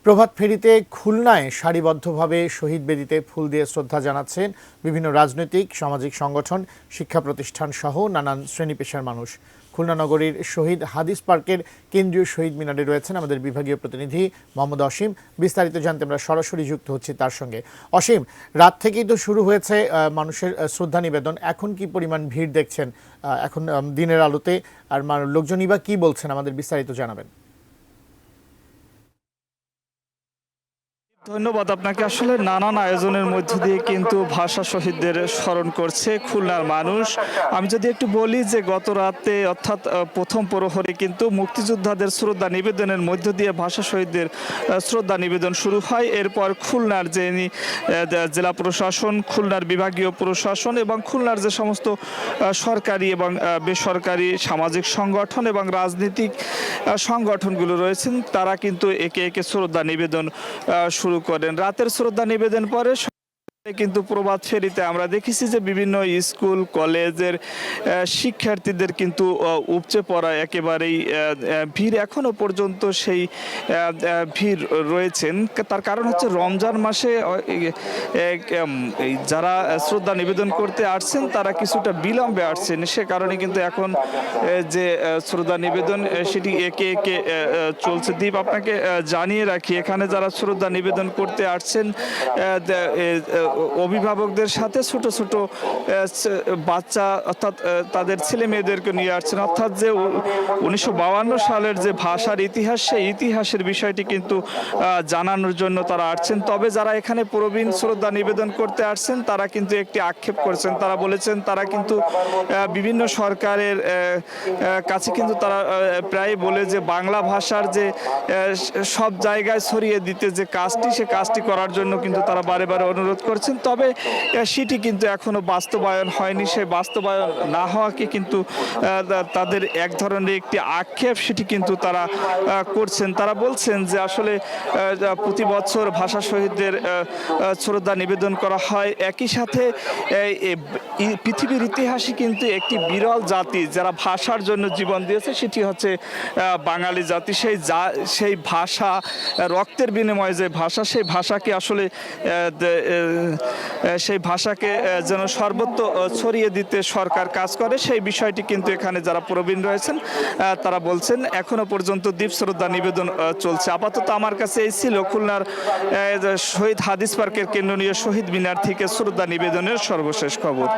প্রভাত ফেরিতে খুলনায় সারিবদ্ধভাবে শহীদ বেদিতে ফুল দিয়ে শ্রদ্ধা জানাচ্ছেন বিভিন্ন রাজনৈতিক সামাজিক সংগঠন, শিক্ষা প্রতিষ্ঠান সহ নানান শ্রেণী পেশার মানুষ। খুলনা নগরীর শহীদ হাদিস পার্কের কেন্দ্রীয় শহীদ মিনারে রয়েছেন আমাদের বিভাগীয় প্রতিনিধি মোহাম্মদ অসীম। বিস্তারিত জানতে আমরা সরাসরি যুক্ত হচ্ছি তার সঙ্গে। অসীম, রাত থেকেই তো শুরু হয়েছে মানুষের শ্রদ্ধা নিবেদন, এখন কি পরিমাণ ভিড় দেখছেন এখন দিনের আলোতে, আর লোকজনই বা কি বলছেন, আমাদের বিস্তারিত জানাবেন। ধন্যবাদ আপনাকে। আসলে নানান আয়োজনের মধ্য দিয়ে কিন্তু ভাষা শহীদদের স্মরণ করছে খুলনার মানুষ। আমি যদি একটু বলি যে গত রাতে অর্থাৎ প্রথম প্রহরে কিন্তু মুক্তিযোদ্ধাদের শ্রদ্ধা নিবেদনের মধ্য দিয়ে ভাষা শহীদদের শ্রদ্ধা নিবেদন শুরু হয়। এরপর খুলনার যে জেলা প্রশাসন, খুলনার বিভাগীয় প্রশাসন এবং খুলনার যে সমস্ত সরকারি এবং বেসরকারি সামাজিক সংগঠন এবং রাজনৈতিক সংগঠনগুলো রয়েছেন, তারা কিন্তু একে একে শ্রদ্ধা নিবেদন শুরু করেন। রাতের শ্রদ্ধা নিবেদন পরে কিন্তু প্রভাত ফেরিতে আমরা দেখেছি যে বিভিন্ন স্কুল কলেজের শিক্ষার্থীদের কিন্তু উপচে পড়া একেবারেই ভিড় এখনো পর্যন্ত সেই ভিড় রয়েছেন। তার কারণ হচ্ছে রমজান মাসে যারা শ্রদ্ধা নিবেদন করতে আসছেন তারা কিছুটা বিলম্বে আসছেন, সে কারণে কিন্তু এখন যে শ্রদ্ধা নিবেদন সেটি একে একে চলছে। দীপ, আপনাকে জানিয়ে রাখি, এখানে যারা শ্রদ্ধা নিবেদন করতে আসছেন অভিভাবকদের সাথে ছোট ছোট বাচ্চা অর্থাৎ তাদের ছেলে মেয়েদেরকে নিয়ে আসছেন। অর্থাৎ যে 1952 সালের যে ভাষার ইতিহাস, সেই ইতিহাসের বিষয়টি কিন্তু জানানোর জন্য তারা আসছেন। তবে যারা এখানে প্রবীণ শ্রদ্ধা নিবেদন করতে আসছেন তারা কিন্তু একটি আক্ষেপ করছেন। তারা বলেছেন তারা কিন্তু বিভিন্ন সরকারের কাছে কিন্তু তারা প্রায় বলে যে বাংলা ভাষার যে সব জায়গায় ছড়িয়ে দিতে যে কাজটি, সে কাজটি করার জন্য কিন্তু তারা বারে বারে অনুরোধ করছেন। তবে সেটি কিন্তু এখনো বাস্তবায়ন হয়নি। সেই বাস্তবায়ন না হওয়াকে কিন্তু তাদের এক ধরনের একটি আক্ষেপ, সেটি কিন্তু তারা করছেন। তারা বলছেন যে আসলে প্রতি বছর ভাষা শহীদদের শ্রদ্ধা নিবেদন করা হয়। একই সাথে পৃথিবীর ইতিহাসে কিন্তু একটি বিরল জাতি যারা ভাষার জন্য জীবন দিয়েছে, সেটি হচ্ছে বাঙালি জাতি। সেই ভাষা, রক্তের বিনিময়ে যে ভাষা, সেই ভাষাকে আসলে সেই ভাষাকে যেন সর্বত্র ছড়িয়ে দিতে সরকার কাজ করে, সেই বিষয়টি কিন্তু এখানে যারা প্রবীণ রয়েছেন তারা বলছেন। এখনো পর্যন্ত দীপ শ্রদ্ধা নিবেদন চলছে। আপাতত আমার কাছে এই ছিল খুলনার শহীদ হাদিস পার্কের কেন্দ্রীয় শহীদ মিনার থেকে শ্রদ্ধা নিবেদনের সর্বশেষ খবর।